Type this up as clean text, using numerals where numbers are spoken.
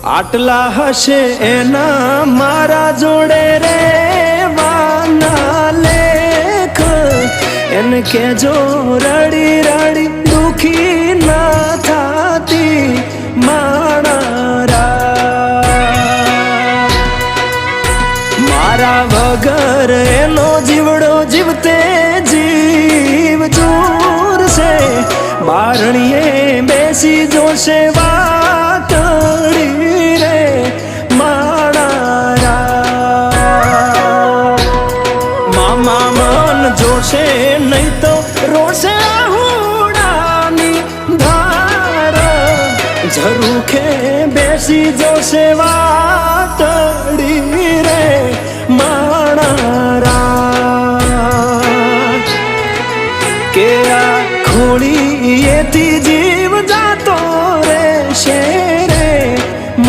આટલા હશે એના મારા જોડે રે વાના લેખ એને કેજો રડી રડી દુખી ના થાતી માણા મારા વગર એનો જીવડો જીવતે જીવ જોરશે બારણીએ બેસી જોશે વાતડી રે માણા મામા મન જોશે નહીં તો રોશે હુડાની ધાર ઝરૂખે બેસી જોશે વા